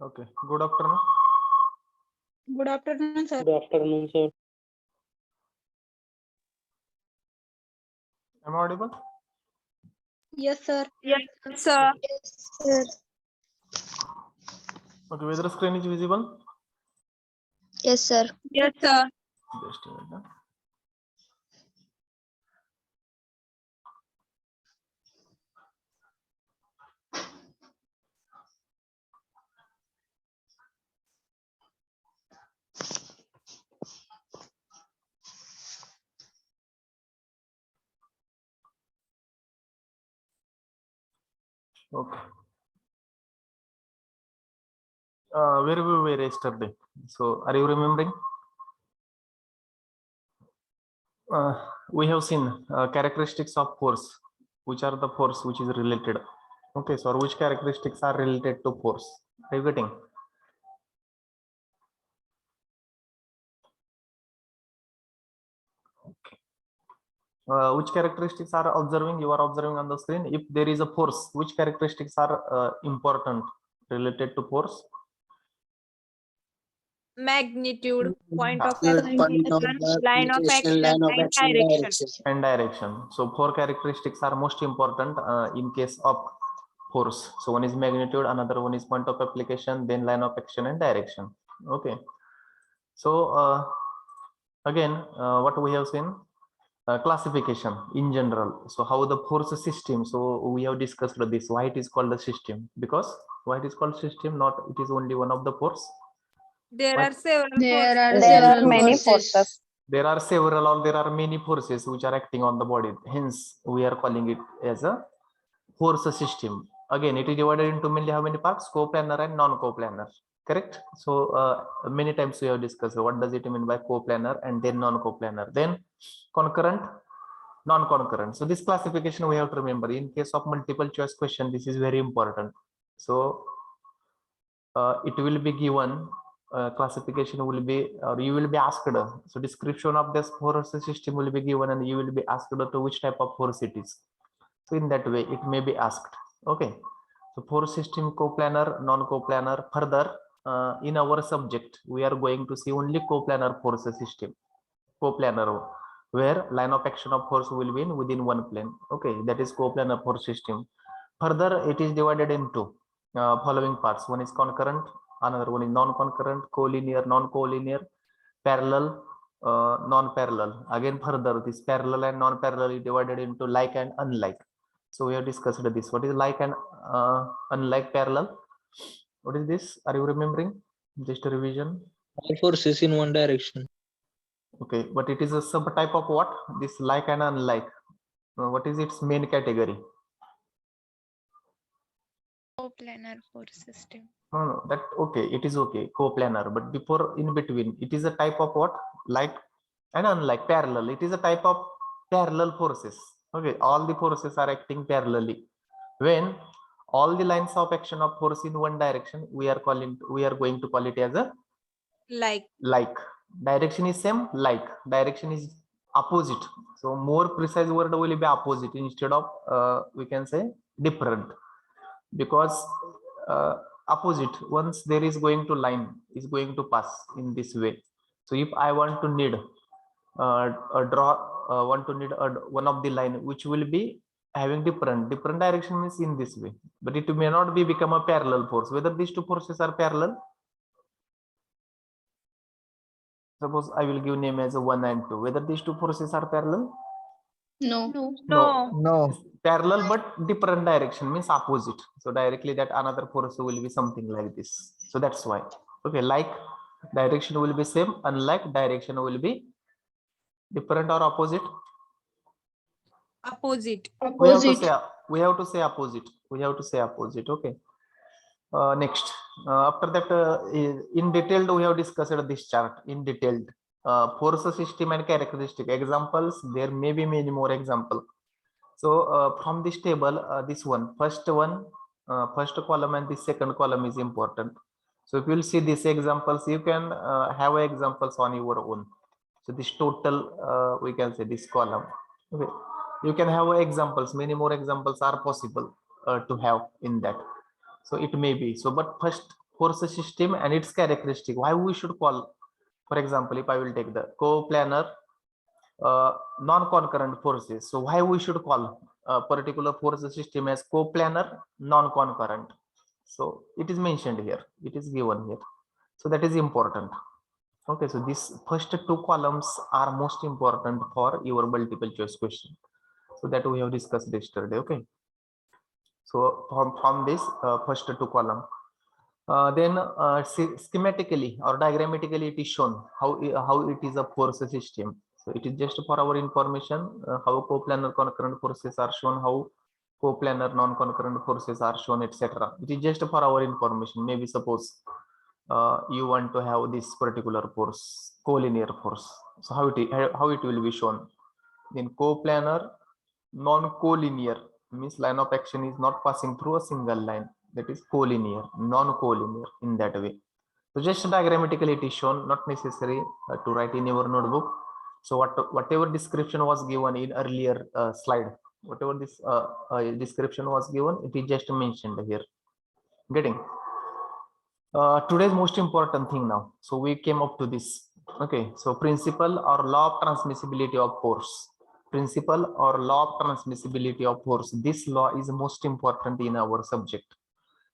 Okay. Good afternoon. Good afternoon, sir. Good afternoon, sir. Am I audible? Yes, sir. Yes, sir. Yes, sir. Okay. Whether the screen is visible? Yes, sir. Yes, sir. Just a minute. Okay. Where we were yesterday? So, are you remembering? We have seen characteristics of force. Which are the force which is related? Okay. So, which characteristics are related to force? Are you getting? Which characteristics are observing? You are observing on the screen. If there is a force, which characteristics are important related to force? Magnitude, point of Point application, of line of action, line of and action, direction. And direction. So 4 characteristics are most important in case of force. So one is magnitude, another one is point of application, then line of action and direction. Okay. So again, what we have seen, classification in general. So how the force system. So we have discussed this. Why it is called the system? Because why it is called system? Not it is only one of the force. There What? are several There forces. are many forces. forces. There are several or there are many forces which are acting on the body. Hence, we are calling it as a force system. Again, it is divided into mainly how many parts? Coplanar and non-coplanar. Correct? So many times we have discussed what does it mean by coplanar and then non-coplanar. Then concurrent, non-concurrent. So this classification we have to remember. In case of multiple choice question, this is very important. So it will be given. Classification will be, or you will be asked. So description of this force system will be given, and you will be asked to which type of force it is. So in that way, it may be asked. Okay. So force system, coplanar, non-coplanar. Further, in our subject, we are going to see only coplanar force system. Coplanar, where line of action of force will be within one plane. Okay, that is coplanar force system. Further, it is divided into following parts. One is concurrent, another one is non-concurrent, collinear, non-collinear, parallel, non-parallel. Again, further, this parallel and non-parallel is divided into like and unlike. So we have discussed this. What is like and unlike parallel? What is this? Are you remembering? Just a revision. All forces in one direction. Okay, but it is a subtype of what? This like and unlike. What is its main category? Coplanar force system. No, that okay. It is okay. Coplanar, but before in between, it is a type of what? Like and unlike parallel. It is a type of parallel forces. Okay, all the forces are acting parallelly. When all the lines of action of force in one direction, we are going to call it as a Like. like. Direction is same, like. Direction is opposite. So more precise word will be opposite instead of we can say different, because opposite, once there is going to line is going to pass in this way. So if I want to need one of the line which will be having different direction, means in this way, but it may not be become a parallel force. Whether these two forces are parallel, suppose I will give name as a 1 and 2, whether these two forces are parallel? No. No. No. Parallel but different direction, means opposite. So directly that another force will be something like this. So that's why. Okay, like direction will be same, unlike direction will be different or opposite. Opposite. We have to Opposite. say opposite. We have to say opposite. Okay. Next, after that, in detail, we have discussed this chart in detailed. Force system and characteristic examples. There may be many more examples. So from this table, this one, first column and the second column is important. So if you will see these examples, you can have examples on your own. So this total, we can say this column. Okay. You can have examples. Many more examples are possible to have in that. So it may be. So, but first force system and its characteristic. Why we should call, for example, if I will take the coplanar non-concurrent forces. So why we should call a particular force system as coplanar non-concurrent? So it is mentioned here. It is given here. So that is important. Okay, so these first two columns are most important for your multiple choice question. So that we have discussed yesterday. Okay. So from this first two column, then schematically or diagrammatically it is shown how it is a force system. So it is just for our information how coplanar concurrent forces are shown, how coplanar non-concurrent forces are shown, etc. It is just for our information. Maybe suppose you want to have this particular force, collinear force. So how it will be shown? Then coplanar non-collinear means line of action is not passing through a single line. That is collinear, non-collinear in that way. So just diagrammatically it is shown, not necessary to write in your notebook. So whatever description was given in earlier slide, whatever this description was given, it is just mentioned here. Getting today's most important thing now. So we came up to this. Okay, so principle or law of transmissibility of force. Principle or law of transmissibility of force. This law is most important in our subject.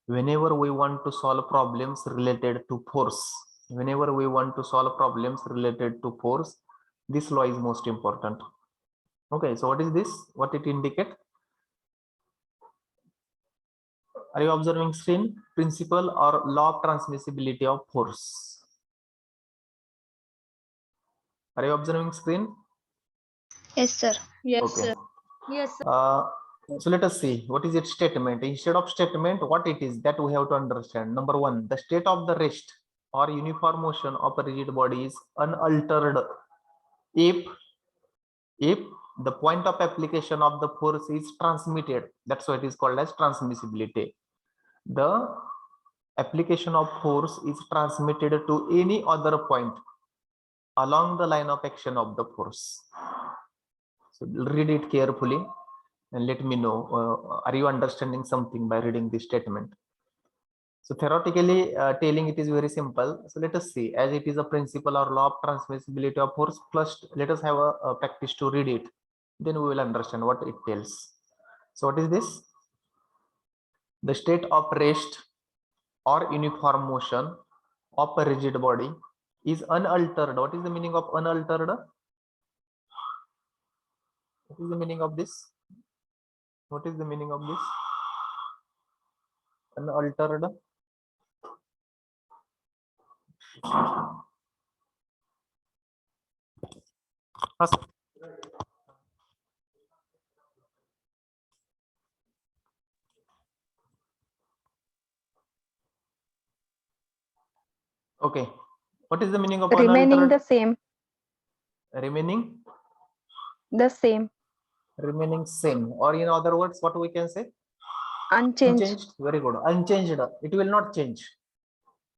Whenever we want to solve problems related to force, this law is most important. Okay, so what is this? What it indicate? Are you observing screen? Principle or law of transmissibility of force. Are you observing screen? Yes, sir. Yes, Okay. sir. Yes, sir. So let us see what is its statement. Instead of statement, what it is that we have to understand. Number one, the state of the rest or uniform motion of a rigid body is unaltered if the point of application of the force is transmitted. That's why it is called as transmissibility. The application of force is transmitted to any other point along the line of action of the force. So read it carefully and let me know, are you understanding something by reading this statement? So theoretically telling it is very simple. So let us see, as it is a principle or law of transmissibility of force, first let us have a practice to read it. Then we will understand what it tells. So what is this? The state of rest or uniform motion of a rigid body is unaltered. What is the meaning of unaltered? What is the meaning of this? What is the meaning of this? Unaltered. Okay. What is the meaning of Remaining unaltered? the same. Remaining? The same. Remaining same, or in other words, what we can say? Unchanged. Very good. Unchanged. It will not change.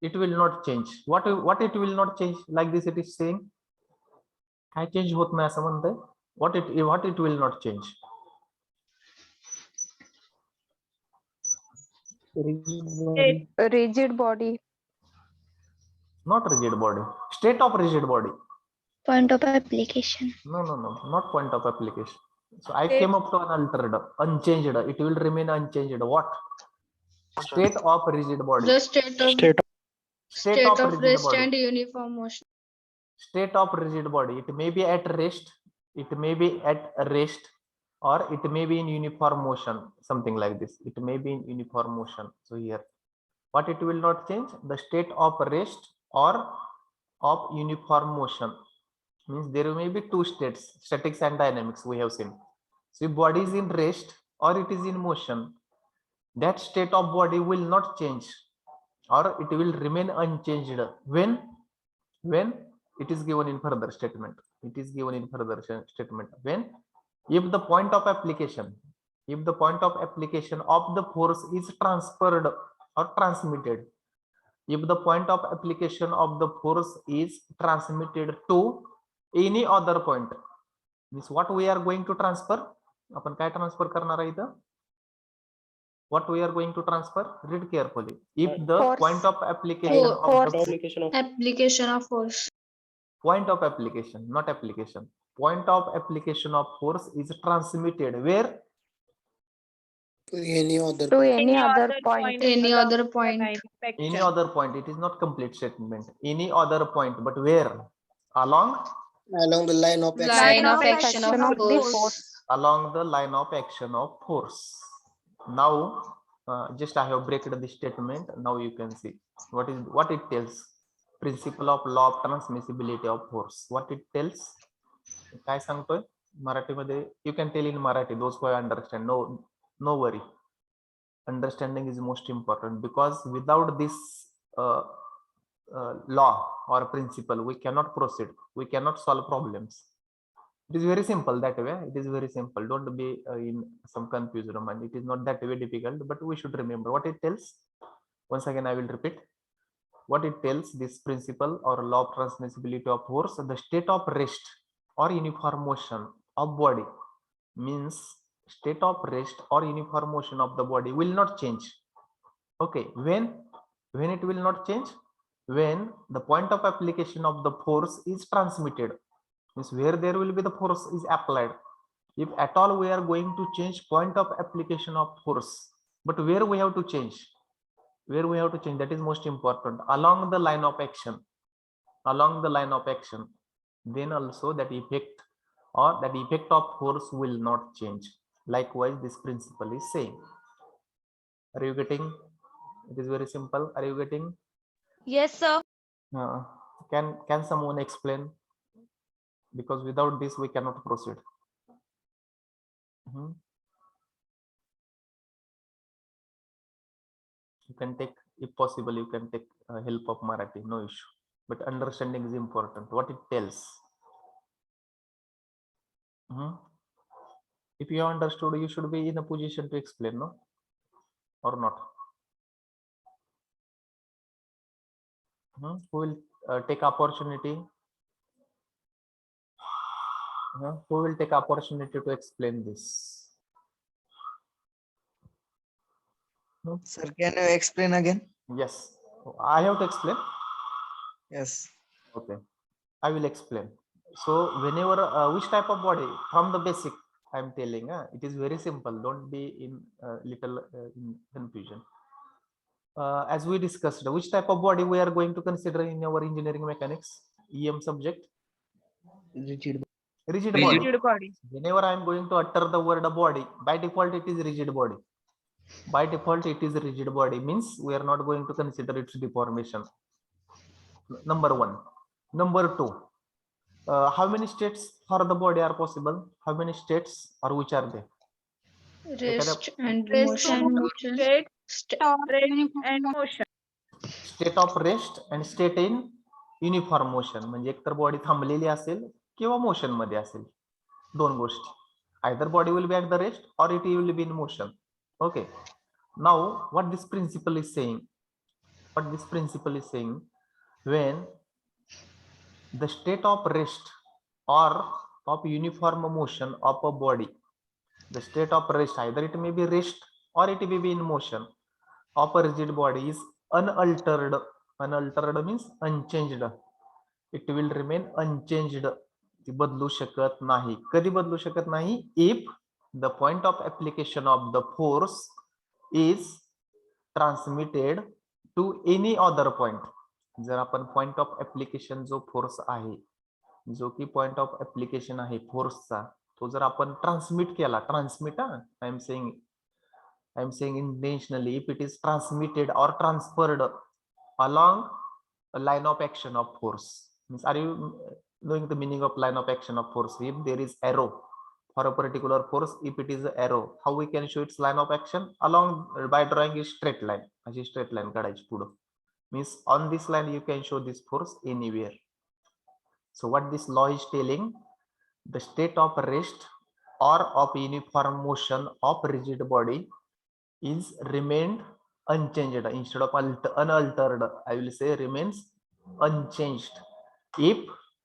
It will not change. What it will not change? Like this, it is saying. काय change होत नाही असं म्हणतंय? what it will not change? Rigid body. Not rigid body. State of rigid body. Point of application. No, not point of application. So I State. came up to an altered, unchanged. It will remain unchanged. What? State of rigid body. The state of State of rigid rest body. and uniform motion. State of rigid body. It may be at rest. It may be at rest, or it may be in uniform motion. Something like this. It may be in uniform motion. So here, what it will not change? The state of rest or of uniform motion. Means there may be two states, statics and dynamics, we have seen. So if body is in rest or it is in motion, that state of body will not change, or it will remain unchanged when it is given in further statement. It is given in further statement when, if the point of application of the force is transferred or transmitted, if the point of application of the force is transmitted to any other point, means what we are going to transfer? आपण काय transfer करणार आहे इथं? What we are going to transfer? Read carefully. If the Force. point of application of Force. the Application of force. point of application, not application. Point of application of force is transmitted where? To any other point. Any along other the point. line of Any action. other point. It is not complete statement. Any other point, but where? Along Along the line of Line of action of the force. force. along the line of action of force. Now, just I have breaked the statement. Now you can see what it tells. Principle of law of transmissibility of force. What it tells? काय सांगतोय मराठीमध्ये? You can tell in Marathi. Those who understand, no worry. Understanding is most important, because without this law or principle, we cannot proceed. We cannot solve problems. It is very simple that way. It is very simple. Don't be in some confusion, and it is not that way difficult, but we should remember what it tells. Once again, I will repeat what it tells. This principle or law of transmissibility of force, the state of rest or uniform motion of body, means state of rest or uniform motion of the body will not change. Okay, when it will not change? When the point of application of the force is transmitted, means where there will be the force is applied. If at all we are going to change point of application of force, but where we have to change? Where we have to change, that is most important. Along the line of action, then also that effect of force will not change. Likewise, this principle is saying. Are you getting? It is very simple. Are you getting? Yes, sir. Can someone explain? Because without this we cannot proceed. You can take, if possible, you can take help of Marathi, no issue. But understanding is important. What it tells. If you have understood, you should be in a position to explain, no? Or not? Who will take opportunity? Who will take opportunity to explain this? Sir, can you explain again? Yes, I have to explain. Yes. Okay, I will explain. So whenever which type of body, from the basic I am telling, it is very simple. Don't be in little in confusion. As we discussed, which type of body we are going to consider in our engineering mechanics EM subject? Rigid body. Rigid body. Whenever I am going to utter the word body, by default it is rigid body. By default it is rigid body, means we are not going to consider its deformation. Number one. Number two, how many states for the body are possible? How many states, or which are they? Rest and Rest motion. state, rest and motion. State of rest and state in uniform motion. म्हणजे एकतर body थांबलेली असेल किंवा motion मध्ये असेल. दोन गोष्टी. either body will be at the rest or it will be in motion. Okay, now what this principle is saying, when the state of rest or of uniform motion of a body. The state of rest, either it may be rest or it may be in motion of a rigid body is unaltered. Unaltered means unchanged. It will remain unchanged. ती बदलू शकत नाही. कधी बदलू शकत नाही? If the point of application of the force is transmitted to any other point. जर आपण पॉइंट ऑफ ऍप्लिकेशन जो फोर्स आहे, जो की पॉइंट ऑफ ऍप्लिकेशन आहे फोर्सचा, तो जर आपण ट्रान्समिट केला, transmit I am saying intentionally, if it is transmitted or transferred along a line of action of force. Means, are you knowing the meaning of line of action of force? If there is arrow for a particular force, if it is an arrow, how we can show its line of action? Along by drawing a straight line. अशी straight line काढायची पुढे. Means on this line you can show this force anywhere. So what this law is telling, the state of rest or of uniform motion of rigid body is remained unchanged. Instead of unaltered, I will say remains unchanged if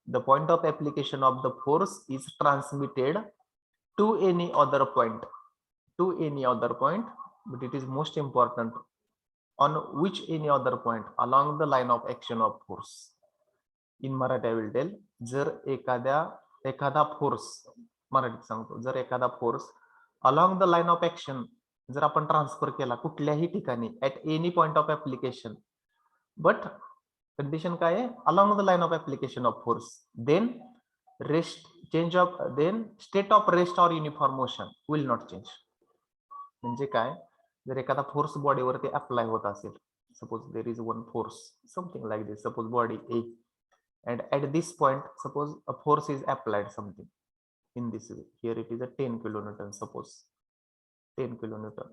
the point of application of the force is transmitted to any other point, but it is most important on which any other point along the line of action of force. In Marathi I will tell, जर एखादा force, मराठीत सांगतो, जर एखादा force along the line of action जर आपण transfer केला कुठल्याही ठिकाणी at any point of application, but condition काय आहे? Along the line of application of force, then state of rest or uniform motion will not change. म्हणजे काय? जर एखादा फोर्स बॉडीवरती अप्लाय होत असेल, suppose there is one force something like this, suppose body A, and at this point suppose a force is applied something in this way. Here it is a 10 kilonewton, suppose 10 kilonewton.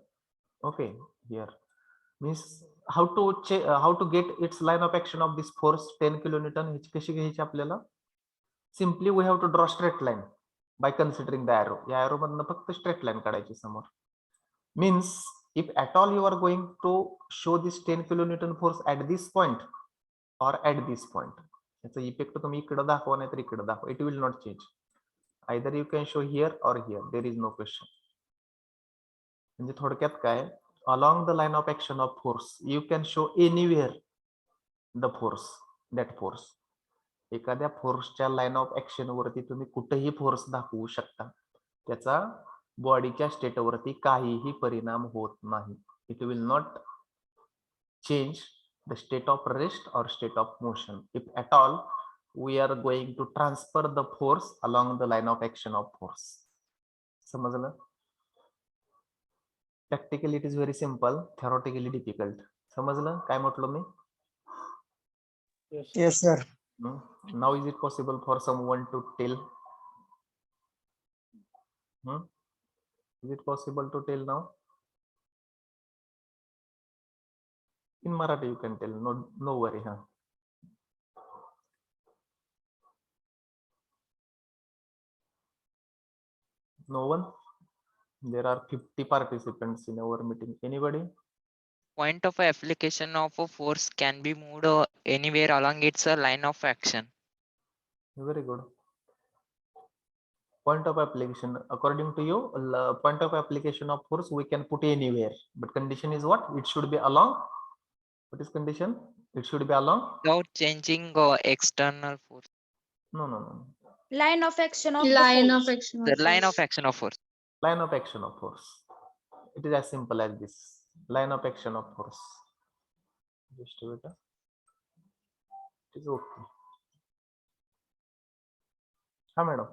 Okay, here means how to get its line of action of this force 10 kilonewton. कशी घ्यायची आपल्याला? Simply we have to draw straight line by considering the arrow. या arrow मधनं फक्त straight line काढायची समोर. Means if at all you are going to show this 10 kilonewton force at this point or at this point, याचा effect तुम्ही इकडे दाखवा नाही तर इकडे दाखवा, it will not change. Either you can show here or here, there is no question. म्हणजे थोडक्यात काय, along the line of action of force you can show anywhere the force, that force. एखाद्या फोर्सच्या लाईन ऑफ ऍक्शन वरती तुम्ही कुठेही force दाखवू शकता, त्याचा बॉडीच्या स्टेटवरती काहीही परिणाम होत नाही. It will not change the state of rest or state of motion if at all we are going to transfer the force along the line of action of force. समजलं? Practically it is very simple, theoretically difficult. समजलं काय म्हटलं मी? Yes, sir. Now is it possible for someone to tell? Is it possible to tell now? In Marathi you can tell, no worry. No one? There are 50 participants in our meeting. Anybody? Point of application of a force can be moved anywhere along its line of action. Very good. Point of application, according to you, point of application of force we can put anywhere, but condition is what? It should be along. What is condition? It should be along. Without changing external force. No. Line of action of Line the of force. action. The line of action of force. Line of action of force. It is as simple as this. Line of action of force. Just wait. It is okay. Ha, madam.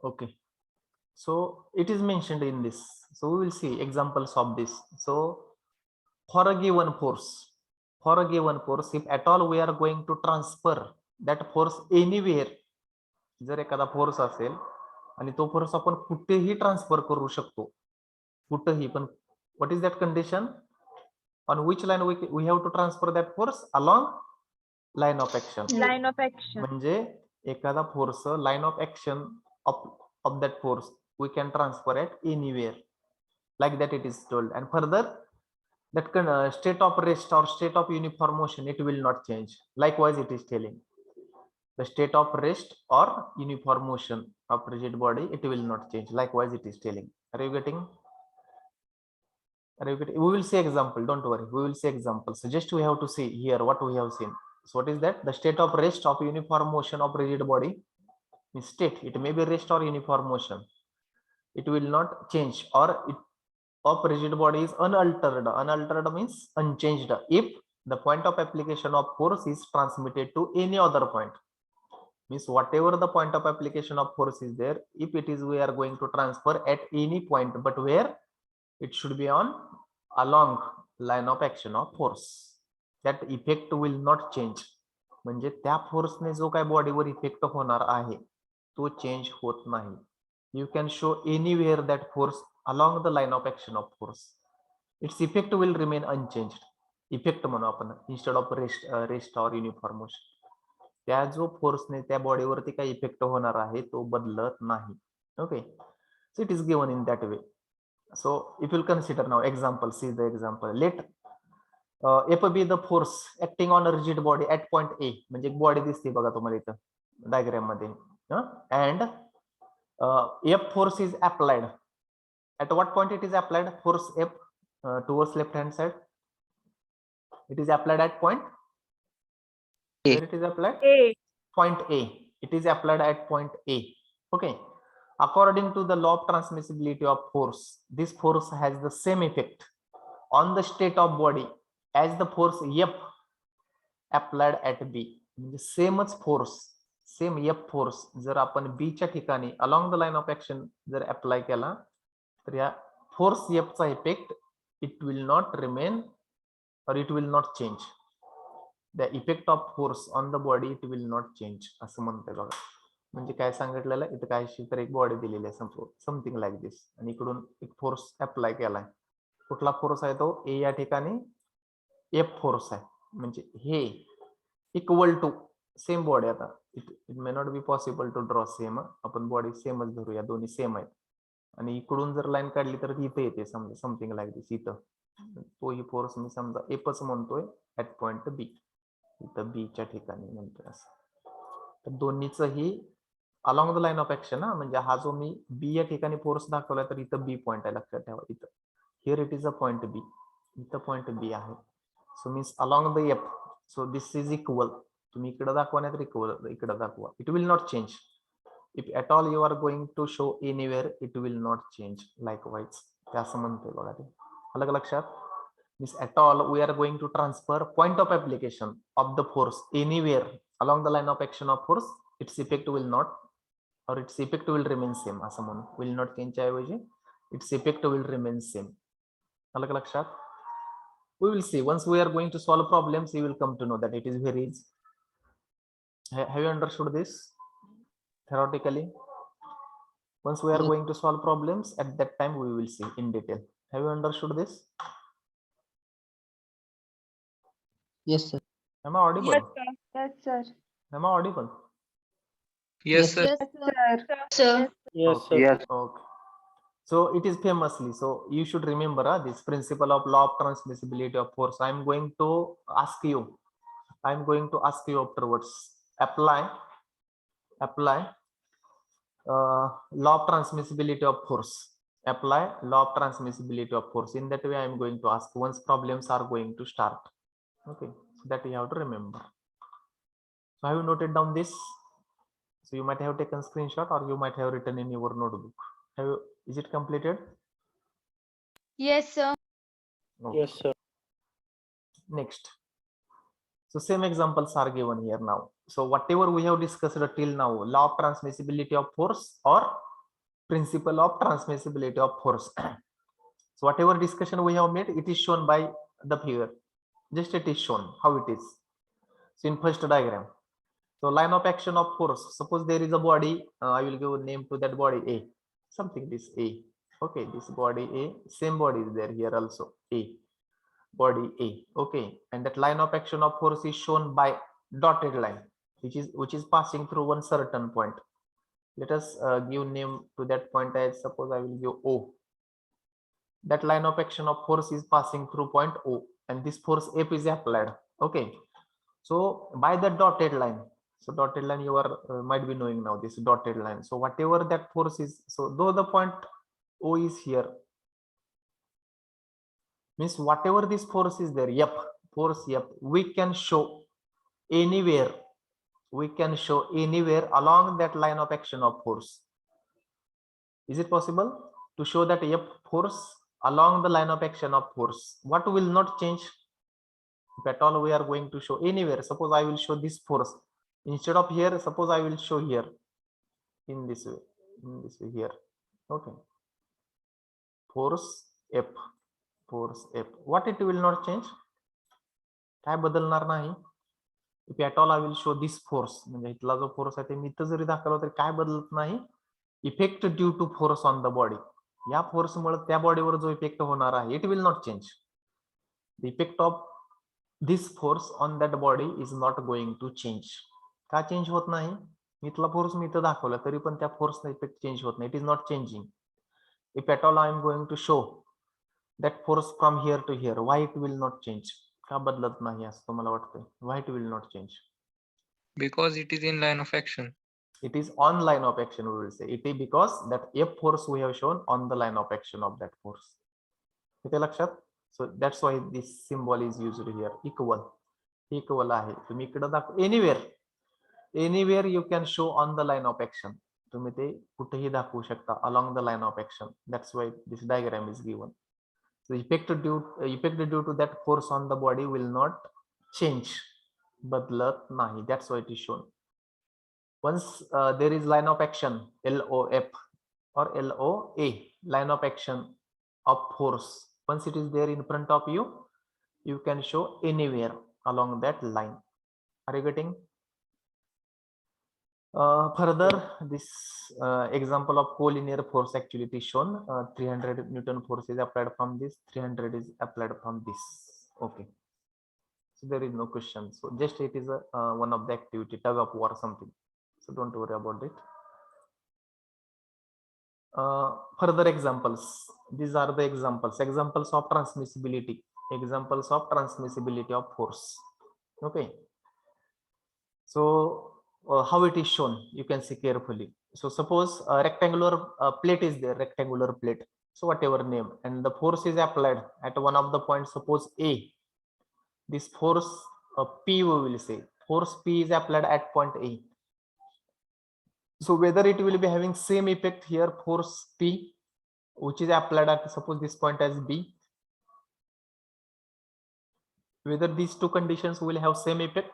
Okay, so it is mentioned in this, so we will see examples of this. So for a given force, if at all we are going to transfer that force anywhere, जर एखादा force असेल आणि तो force आपण कुठेही transfer करू शकतो, कुठेही, पण what is that condition? On which line we have to transfer that force? Along line of action. Line of action. म्हणजे एखादा force line of action of that force we can transfer at anywhere like that it is told and further that state of rest or state of uniform motion it will not change. Likewise it is telling the state of rest or uniform motion of rigid body it will not change. Likewise it is telling. Are you getting we will see example, don't worry, we will see example. So just we have to see here what we have seen. So what is that? The state of rest of uniform motion of rigid body is state, it may be rest or uniform motion, it will not change, or it of rigid body is unaltered. Unaltered means unchanged if the point of application of force is transmitted to any other point. Means whatever the point of application of force is there, if it is we are going to transfer at any point, but where it should be on along line of action of force, that effect will not change. म्हणजे त्या फोर्सने जो काय बॉडीवर effect होणार आहे तो change होत नाही. You can show anywhere that force along the line of action of force, its effect will remain unchanged. Effect म्हणू आपण instead of rest or uniform motion. त्या जो फोर्सने त्या बॉडीवरती काय इफेक्ट होणार आहे तो बदलत नाही. Okay, so it is given in that way. So if you consider now example, see the example. Let F be the force acting on a rigid body at point A. म्हणजे एक body दिसते बघा तुम्हाला इथं diagram मध्ये, and F force is applied. At what point it is applied? Force F towards left hand side. It is applied at point A. where it is applied? A. Point A. It is applied at point A. Okay. According to the law of transmissibility of force, this force has the same effect on the state of body as the force F applied at B. म्हणजे सेमच force, same F force जर आपण B च्या ठिकाणी along the line of action जर apply केला तर या फोर्स F चा effect it will not remain or it will not change. The effect of force on the body it will not change. असं म्हणतोय बघा. म्हणजे काय सांगितलेलं इथं काय तर एक बॉडी दिलेली आहे समथिंग लाईक दिस, आणि इकडून एक फोर्स अप्लाय केलाय. कुठला फोर्स आहे तो? ए या ठिकाणी एफ फोर्स आहे. म्हणजे हे इक्वल टू सेम बॉडी. आता it may not be possible to draw same, आपण बॉडी सेमच धरूया, दोन्ही सेम आहेत. आणि इकडून जर लाईन काढली तर इथे येते समजा समथिंग लाईक दिस. इथं तो ही फोर्स मी समजा एफच म्हणतोय ऍट पॉइंट बी, इथं बी च्या ठिकाणी म्हणतोय असं. तर दोन्हीच ही along the line of action, म्हणजे हा जो मी बी या ठिकाणी फोर्स दाखवलाय तर इथं बी पॉइंट आहे, लक्षात ठेवा. इथं here it is a point B, इथं पॉइंट बी आहे. So means along the F, so this is equal. तुम्ही इकडे दाखवा नाही तर इकडे दाखवा, it will not change. If at all you are going to show anywhere it will not change. Likewise ते असं म्हणतोय बघा. ते अलग लक्षात. Means at all we are going to transfer point of application of the force anywhere along the line of action of force, its effect will not or its effect will remain same. असं म्हणून will not change च्या ऐवजी its effect will remain same. अलग लक्षात. We will see once we are going to solve problems, you will come to know that it is very easy. Have you understood this theoretically? Once we are going to solve problems, at that time we will see in detail. Have you understood this? Yes, sir. Am I audible? Yes, sir. Yes, sir. Am I audible? Yes, sir. Yes, sir. Sir. Yes, Okay. sir. Okay. So it is famously, so you should remember this principle of law of transmissibility of force. I am going to ask you afterwards. Apply law of transmissibility of force. Apply law of transmissibility of force. In that way, I am going to ask once problems are going to start. Okay, so that you have to remember. So have you noted down this? So you might have taken screenshot or you might have written in your notebook. Is it completed? Yes, sir. Okay. Yes, sir. Next. So same examples are given here now. So whatever we have discussed till now, law of transmissibility of force or principle of transmissibility of force. So whatever discussion we have made, it is shown by the figure. Just it is shown how it is. So in first diagram. So line of action of force. Suppose there is a body. I will give a name to that body A. Something this A. Okay, this body A. Same body is there here also. A. Body A. Okay, and that line of action of force is shown by dotted line, which is passing through one certain point. Let us give name to that point as, suppose I will give O. That line of action of force is passing through point O, and this force F is applied. Okay, so by the dotted line, so dotted line you are might be knowing now, this dotted line. So whatever that force is, so though the point O is here, means whatever this force is there, force F, we can show anywhere, along that line of action of force. Is it possible to show that F force along the line of action of force? What will not change? If at all we are going to show anywhere, suppose I will show this force instead of here, suppose I will show here in this way, here. Okay, force F, what it will not change? काय बदलणार नाही? If at all I will show this force, म्हणजे इथला जो force आहे ते मी इथं जरी दाखवला तरी काय बदलत नाही? Effect due to force on the body, या फोर्स मुळे त्या बॉडीवर जो इफेक्ट होणार आहे, it will not change. The effect of this force on that body is not going to change. का चेंज होत नाही? इथला फोर्स मी इथं दाखवला तरी पण त्या फोर्सचा इफेक्ट चेंज होत नाही. It is not changing. If at all I am going to show that force from here to here, why it will not change? का बदलत नाही असं तुम्हाला वाटतंय? Why it will not change? Because it is in line of action. It is on line of action, we will say. It is because that F force we have shown on the line of action of that force. इथे लक्षात? So that's why this symbol is used here. Equal आहे. तुम्ही इकडे दाखव, anywhere you can show on the line of action. तुम्ही ते कुठेही दाखवू शकता along the line of action. That's why this diagram is given. So effect due to that force on the body will not change. बदलत नाही. That's why it is shown. Once there is line of action LOF or LOA, line of action of force, once it is there in front of you, you can show anywhere along that line. Are you getting? Further, this example of collinear force actually it is shown. 300 Newton force is applied from this, 300 is applied from this. Okay, so there is no question. So just it is a one of the activity, tug of war, something. So don't worry about it. Further examples. These are the examples of transmissibility. Examples of transmissibility of force. Okay. So how it is shown, you can see carefully. So suppose a rectangular plate is there, rectangular plate. So whatever name, and the force is applied at one of the points, suppose A. This force P, we will say, force P is applied at point A. So whether it will be having same effect here, force P, which is applied at, suppose this point as B, whether these two conditions will have same effect,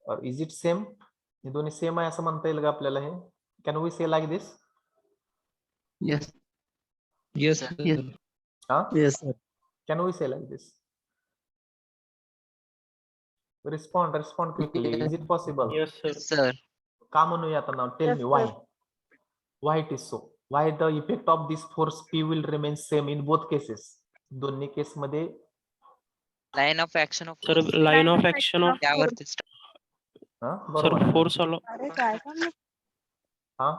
or is it same? हे दोन्ही same आहे असं म्हणता येईल का आपल्याला? हे can we say like this? Yes. Yes. Yes. Yes, sir. Can we say like this? Respond quickly. Is it possible? Yes, sir. Yes, sir. का म्हणूया आता now? Tell Yes, me why. sir. Why it is so? Why the effect of this force P will remain same in both cases? दोन्ही case मध्ये Line of action of Sir, force. line of action of त्यावरती हा sir बरोबर आहे. force along. अरे काय सांगू? हा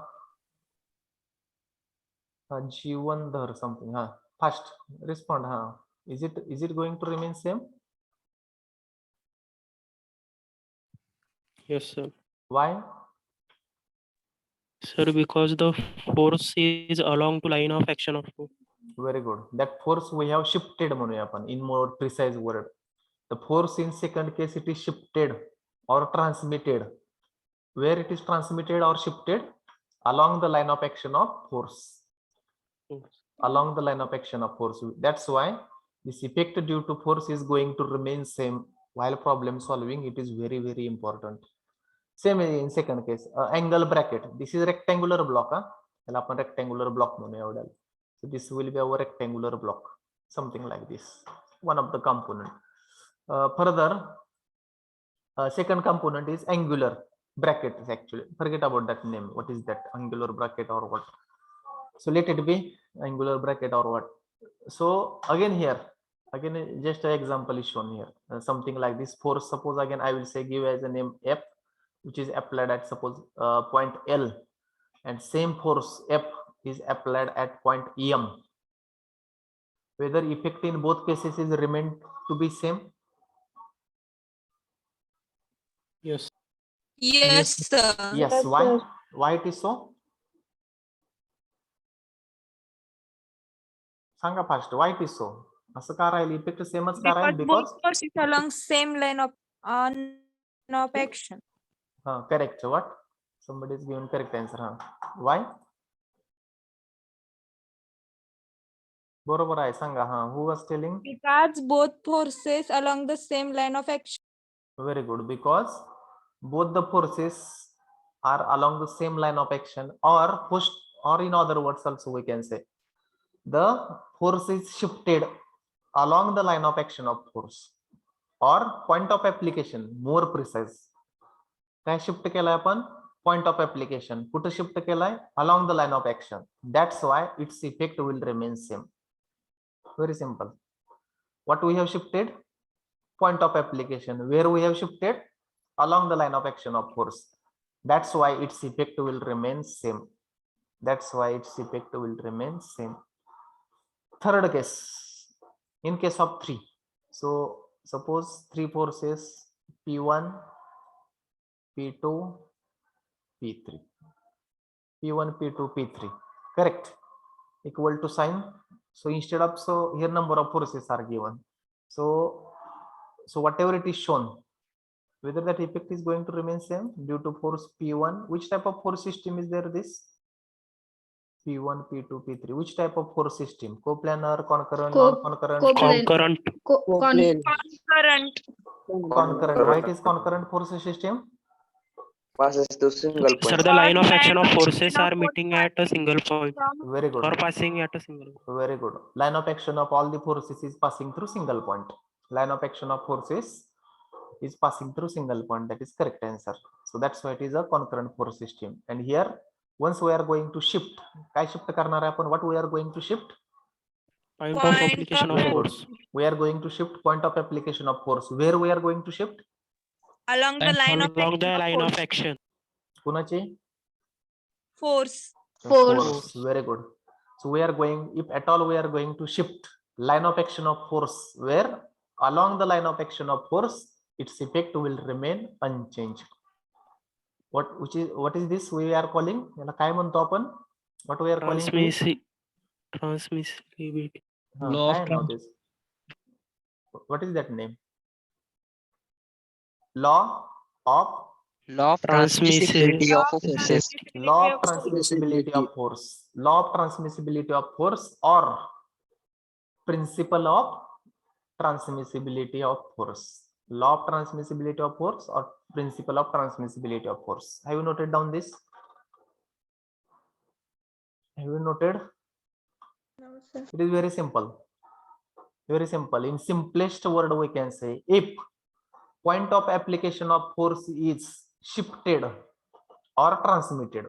हा जीवन धर something. हा fast respond. हा is it going to remain same? Yes, sir. Why? Sir, because the force is along to line of action of force. Very good. That force we have shifted म्हणूया आपण, in more precise word. The force in second case it is shifted or transmitted. Where it is transmitted or shifted? Along the line of action of force. Along the line of action of force. That's why this effect due to force is going to remain same while problem solving. It is very, very important. Same in second case. Angle bracket. This is rectangular block. त्याला आपण rectangular block म्हणूया एवढ्याला. So this will be our rectangular block. Something like this. One of the component. Further, second component is angular bracket. Actually, forget about that name. What is that? Angular bracket or what? So let it be angular bracket or what. So again here, Again, just an example is shown here. Something like this force. Suppose again, I will say give as a name F, which is applied at suppose point L, and same force F is applied at point M. Whether effect in both cases is remained to be same. Yes. Yes, sir. Yes. Yes, Why? sir. Why it is so? Sanga fast. Why it is so? असं का राहील? Effect सेमच का राहील? Because both Because forces along same line of action. correct. What? Somebody is given correct answer. Why? बरोबर आहे. सांगा. Who was telling? Because both forces along the same line of action. Very good. Because both the forces are along the same line of action, or pushed, or in other words also we can say the force is shifted along the line of action of force, or point of application, more precise. काय shift केलाय आपण? Point of application. कुठे shift केलाय? Along the line of action. That's why its effect will remain same. Very simple. What we have shifted? Point of application. Where we have shifted? Along the line of action of force. That's why its effect will remain same. That's why its effect will remain same. Third case, in case of 3. So suppose 3 forces P1, P2, P3. P1, P2, P3. Correct. Equal to sign. So instead of, so here number of forces are given. So whatever it is shown, whether that effect is going to remain same due to force P1. Which type of force system is there? This P1, P2, P3. Which type of force system? Coplanar, concurrent, non-concurrent? Concurrent. Coplanar. Current. Concurrent. Why it is concurrent force system? Passes to single Sir, point. the line of Or action of line of forces action are of meeting force at a single point Very good. or passing at a single point. Very good. Line of action of all the forces is passing through single point. Line of action of forces is passing through single point. That is correct answer. So that's why it is a concurrent force system. And here, once we are going to shift, काय shift करणार आहे आपण? What we are going to shift? Point of Point application of of Very good. force. We are going to shift point of application of force. Where we are going to shift? along the line of Along the action line of of action. कुणाची? force. Force. Very good. So we are going, if at all we are going to shift line of action of force, where along the line of action of force, its effect will remain unchanged. What is this we are calling? याला काय म्हणतो आपण? What we are calling this? Transmissibility. Law of काय नाव this? What is that name? Law of transmissibility of forces. law of transmissibility of force. Law of transmissibility of force, or principle of transmissibility of force. Law of transmissibility of force or principle of transmissibility of force. Have you noted down this? Have you noted? No, sir. It is very simple. Very simple. In simplest word we can say, if point of application of force is shifted or transmitted,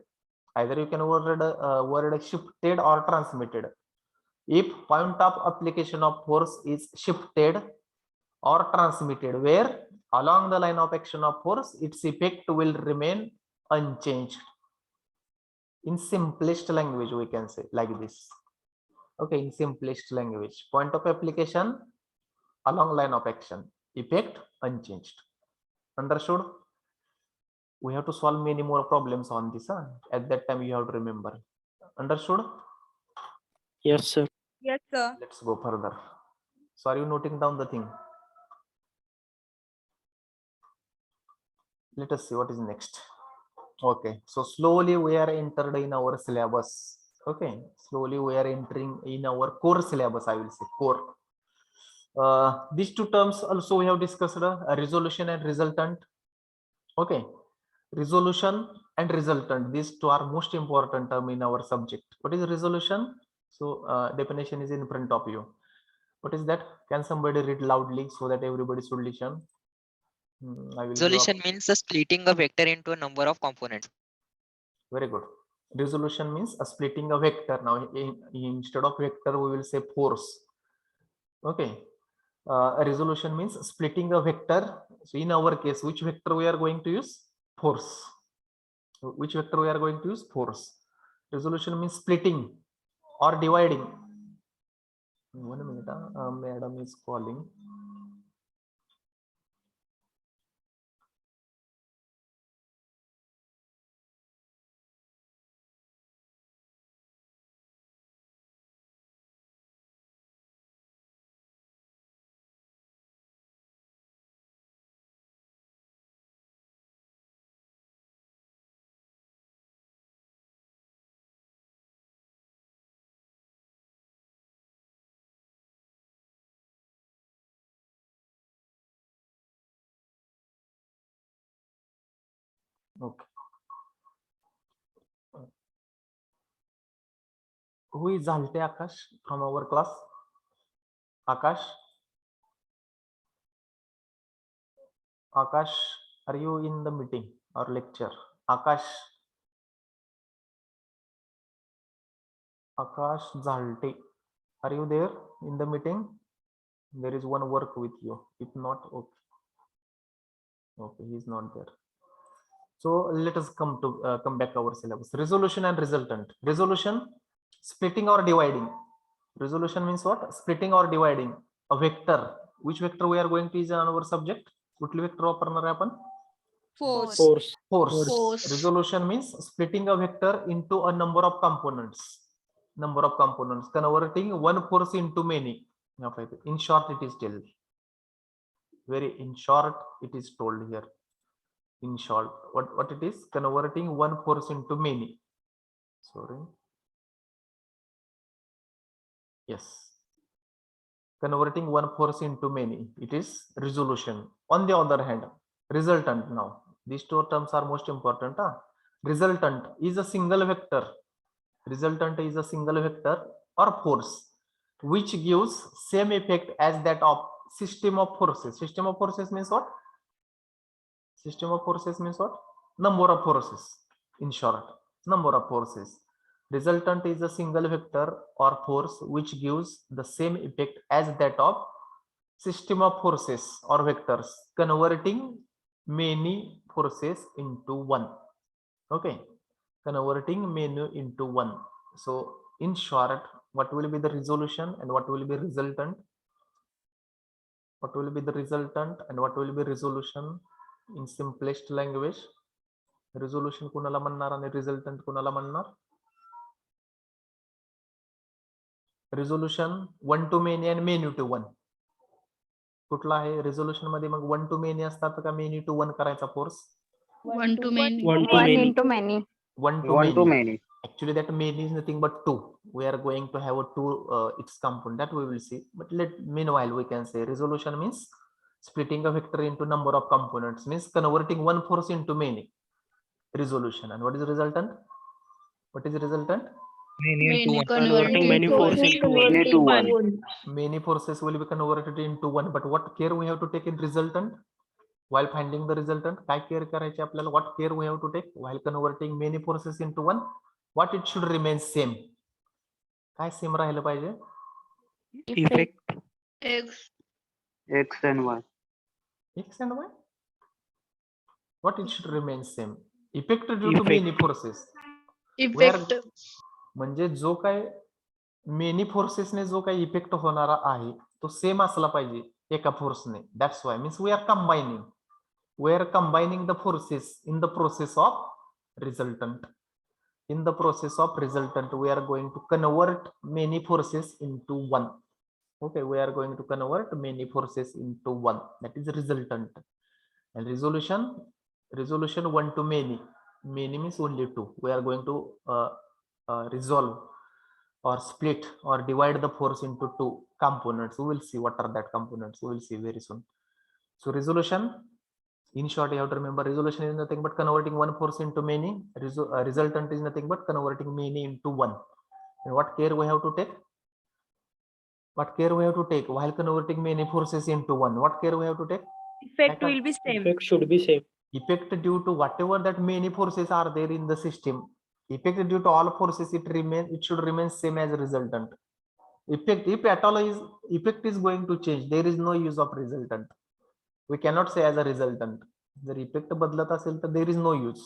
either you can word shifted or transmitted. If point of application of force is shifted or transmitted, where along the line of action of force, its effect will remain unchanged. In simplest language we can say like this. Okay, in simplest language, point of application along line of action, effect unchanged. Understood? We have to solve many more problems on this. At that time you have to remember. Understood? Yes, sir. Yes, sir. Let's go further. So are you noting down the thing? Let us see what is next. Okay, so slowly we are entered in our syllabus. Okay, slowly we are entering in our core syllabus, I will say core. These two terms also we have discussed, resolution and resultant. Okay, resolution and resultant, these two are most important term in our subject. What is resolution? So definition is in front of you. What is that? Can somebody read loudly so that everybody should listen? I will give up. Resolution means splitting a vector into a number of components. Very good. Resolution means splitting a vector. Now instead of vector we will say force. Okay, Resolution means splitting a vector. So in our case, which vector we are going to use? Force. Which vector we are going to use? Force. Resolution means splitting or dividing. 1 minute, madam is calling. Okay. Who is Zalte Akash from our class? Akash? Akash, are you in the meeting or lecture? Akash? Akash Zalte, are you there in the meeting? There is one work with you. If not, okay. Okay, he is not there. So let us come back to our syllabus. Resolution and resultant. Resolution, splitting or dividing. Resolution means what? Splitting or dividing a vector. Which vector we are going to use in our subject? कुठली vector वापरणार आहे आपण? Force. Force. Force. Resolution means splitting a vector into a number of components. Number of components, converting one force into many. In short, it is told. Very in short, it is told here. In short, what it is? Converting one force into many. Sorry. Yes. Converting one force into many. It is resolution. On the other hand, resultant now. These two terms are most important. Resultant is a single vector. Resultant is a single vector or force which gives same effect as that of system of forces. System of forces means what? System of forces means what? Number of forces. In short, number of forces. Resultant is a single vector or force which gives the same effect as that of system of forces or vectors, converting many forces into one. Okay, converting many into one. So in short, what will be the resolution and what will be resultant? What will be the resultant and what will be resolution in simplest language? Resolution कुणाला म्हणणार आणि resultant कुणाला म्हणणार? Resolution one to many and many to one. कुठला आहे resolution मध्ये मग one to many असतात का many to one करायचा force? One to many. One to One many. into many. One to many. Actually, that many is nothing but two. We are going to have a two its component that we will see. But meanwhile we can say resolution means splitting a vector into number of components, means converting one force into many. Resolution. And what is the resultant? What is the resultant? Many Converting many forces into one. Many forces will be converted into one. But what care we have to take in resultant? While finding the resultant, काय care करायचे आपल्याला? What care we have to take while converting many forces into one? What it should remain same? काय same राहिलं पाहिजे? Effect. X. X and Y. X and Y. What it should remain same? Effect due to Effect. many forces. Effect. म्हणजे जो काय many फोर्सेसने जो काही effect होणारा आहे तो सेम असला पाहिजे एका फोर्सने. That's why means we are combining the forces in the process of resultant. In the process of resultant, we are going to convert many forces into one. Okay, we are going to convert many forces into one. That is resultant. And resolution one to many. Many means only two. We are going to resolve or split or divide the force into two components. We will see what are that components. We will see very soon. So resolution. In short, you have to remember resolution is nothing but converting one force into many. Resultant is nothing but converting many into one. And what care we have to take? What care we have to take while converting many forces into one? What care we have to take? Effect will be same. Effect should be same. Effect due to whatever that many forces are there in the system. Effect due to all forces, it should remain same as resultant. Effect, if at all is effect is going to change, there is no use of resultant. We cannot say as a resultant. The effect बदलत असेल तर there is no use.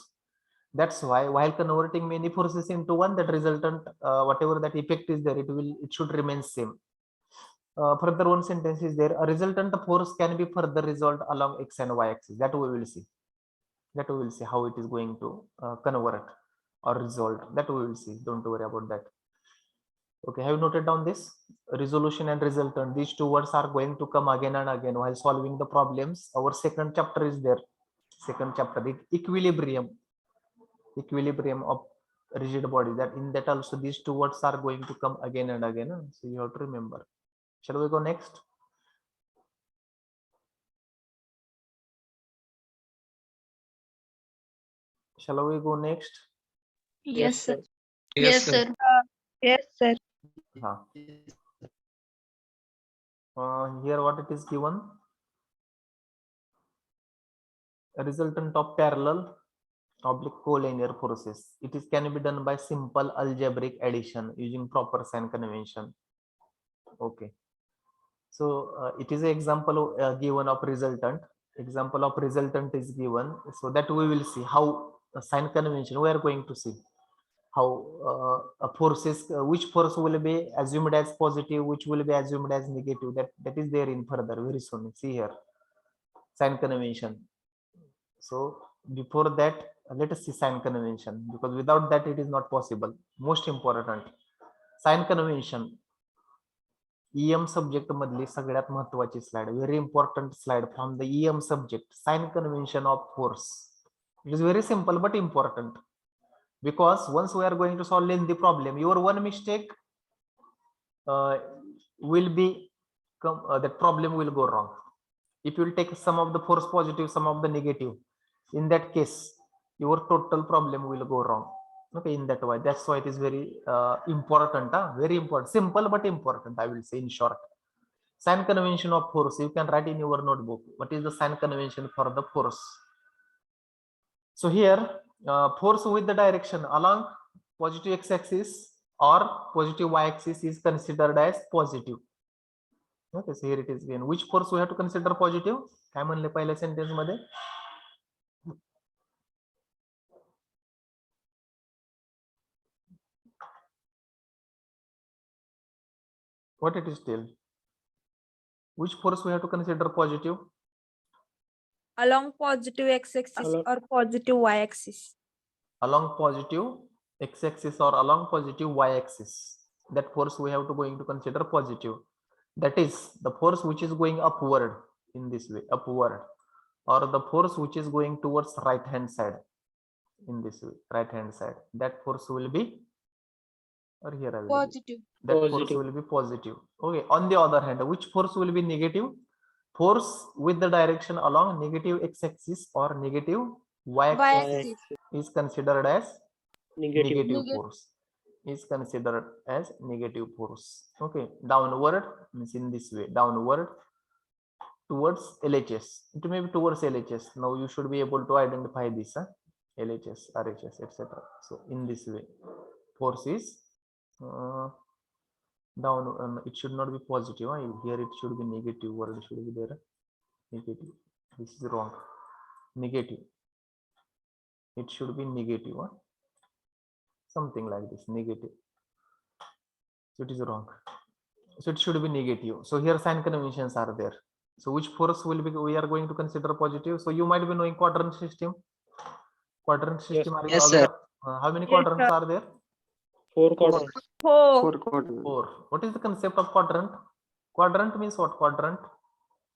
That's why while converting many forces into one, that resultant, whatever that effect is there, it should remain same. Further one sentence is there: a resultant force can be further resolved along x and y axis. That we will see. That we will see how it is going to convert or resolve. That we will see. Don't worry about that. Okay, have you noted down this? Resolution and resultant. These two words are going to come again and again while solving the problems. Our second chapter is there. Second chapter, the equilibrium of rigid body. That in that also these two words are going to come again and again. So you have to remember. Shall we go next? Shall we go next? Yes, sir. Yes, Yes, sir. sir. Yes, sir. Here what it is given: a resultant of parallel oblique collinear forces. It is can be done by simple algebraic addition using proper sign convention. Okay, so it is an example given of resultant. Example of resultant is given, so that we will see how sign convention. We are going to see how forces, which force will be assumed as positive, which will be assumed as negative. That is there in further very soon. See here, sign convention. So before that, let us see sign convention, because without that it is not possible. Most important, sign convention. EM subject मधली सगळ्यात महत्त्वाची slide, very important slide from the EM subject. Sign convention of force. It is very simple but important, because once we are going to solve the problem, your one mistake will be that problem will go wrong. If you will take some of the force positive, some of the negative, in that case your total problem will go wrong. Okay, in that way, that's why it is very important, very important, simple but important, I will say in short. Sign convention of force, you can write in your notebook what is the sign convention for the force. So here force with the direction along positive x-axis or positive y-axis is considered as positive. Okay, so here it is again, which force we have to consider positive? काय म्हणले पहिल्या sentence मध्ये? What it is still? Which force we have to consider positive? Along positive x-axis or positive y-axis. Along positive x-axis or along positive y-axis. That force we have to going to consider positive. That is the force which is going upward in this way, upward, or the force which is going towards right hand side in this way, right hand side. That force will be, or here I will Positive. that force Positive. will be positive. Okay, on the other hand, which force will be negative? Force with the direction along negative x-axis or negative y-axis Y-axis. is considered as negative Negative. force, is considered as negative force. Okay, downward means in this way, downward towards LHS. It may be towards LHS. Now you should be able to identify this, LHS, RHS, etc. So in this way, force is down. It should not be positive. Here it should be negative. Word should be there. Negative. This is wrong. Negative. It should be negative. Something like this. Negative. So it is wrong. So it should be negative. So here sign conventions are there. So which force will be we are going to consider positive? So you might be knowing quadrant system. Quadrant system. Are you Yes, aware? sir. How many Yes, quadrants sir. are there? 4 quadrants. Four. 4 quadrants. 4. What is the concept of quadrant? Quadrant means what? Quadrant.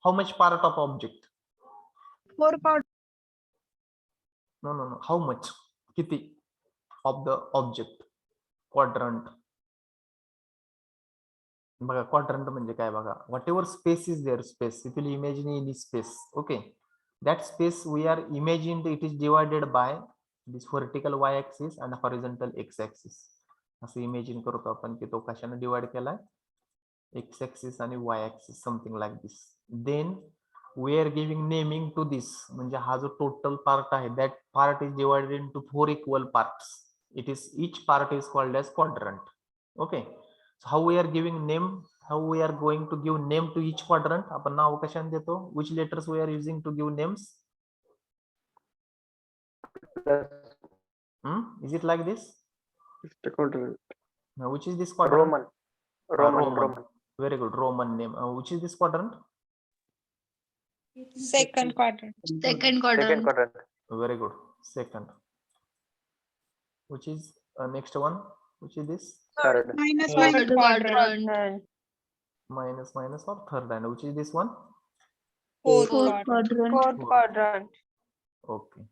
How much part of object? 4 quadrants. No. How much? Kiti of the object? Quadrant. बघा quadrant म्हणजे काय बघा, whatever space is there, space, if you imagine any space, okay, that space we are imagined, it is divided by this vertical y axis and horizontal x axis. असं imagine करतो आपण की तो कशाने डिवाइड केलाय, x axis आणि y axis, something like this. Then we are giving naming to this, म्हणजे हा जो टोटल पार्ट आहे, that part is divided into 4 equal parts. It is each part is called as quadrant. Okay, So how we are giving name, how we are going to give name to each quadrant? आपण नाव कशाने देतो? Which letters we are using to give names? Is it like this? Quadrant. Now, which is this quadrant? Roman. Very good. Roman name. Which is this quadrant? Second quadrant. Second quadrant. Very good. Second. Which is next one? Which is this? Third. Minus Third minus quadrant. Minus minus or third, and which is this one? Fourth Fourth quadrant. quadrant. quadrant. Okay.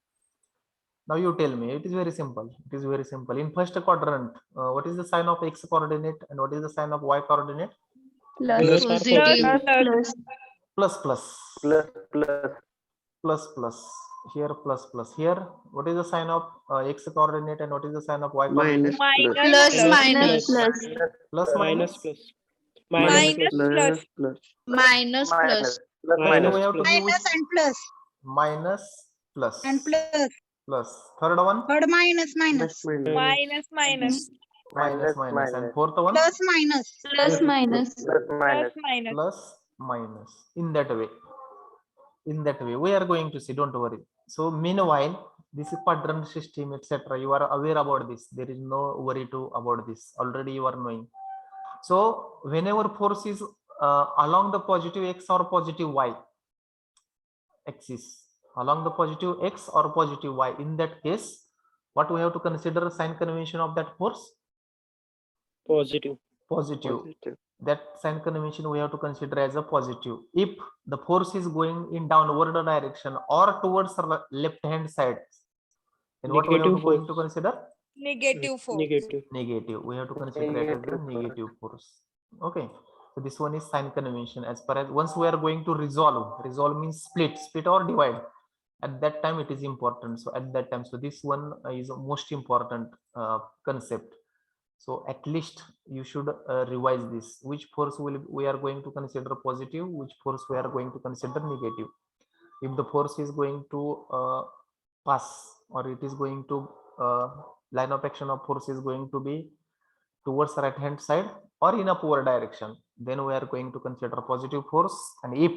Now you tell me. It is very simple. It is very simple. In first quadrant, what is the sign of x coordinate and what is the sign of y coordinate? Plus Plus or positive. positive? Plus. Plus. Here plus plus. Here, what is the sign of x coordinate and what is the sign of y coordinate? Plus minus plus. Plus Minus minus. plus. Minus plus. Minus plus. First we have to give Minus and plus. minus plus And plus. plus. Third one Third minus minus. Minus. minus and fourth one Plus minus. Plus minus. Plus minus. plus minus. In that way we are going to see, don't worry. So meanwhile, this is quadrant system, etc. You are aware about this. There is no worry to about this. Already you are knowing. So whenever force is along the positive x or positive y axis, along the positive x or positive y, in that case, what we have to consider sign convention of that force? Positive. Positive. That sign convention we have to consider as a positive. If the force is going in downward direction or towards the left hand side, then what we have to Negative going to force. consider? Negative force. Negative. We have to consider it as a negative force. Okay, so this one is sign convention. As far as once we are going to resolve means split or divide. At that time it is important. So at that time, so this one is a most important concept. So at least you should revise this. Which force we are going to consider positive, which force we are going to consider negative. If the force is going to pass, or it is going to line of action of force is going to be towards right hand side or in upward direction, then we are going to consider positive force. And if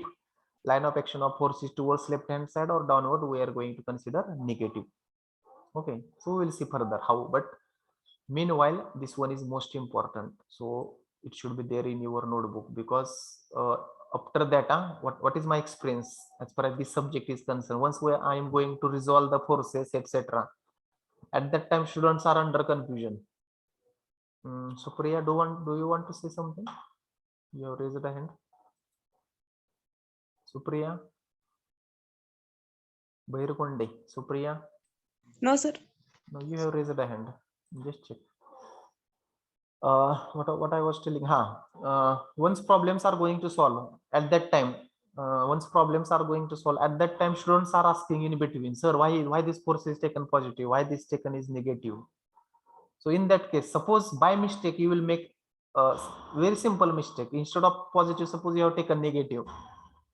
line of action of force is towards left hand side or downward, we are going to consider negative. Okay, so we will see further how, but meanwhile this one is most important, so it should be there in your notebook, because after that what is my experience as far as this subject is concerned, once I am going to resolve the forces, etc., at that time students are under confusion. So Priya, do you want to say something? You have raised a hand. Supriya, Bhairkonde, Supriya. No, sir. No, you have raised a hand. Just check. What I was telling. Once problems are going to solve, at that time, at that time, students are asking in between, sir, why this force is taken positive, why this taken is negative. So in that case, suppose by mistake you will make a very simple mistake. Instead of positive, suppose you have taken negative.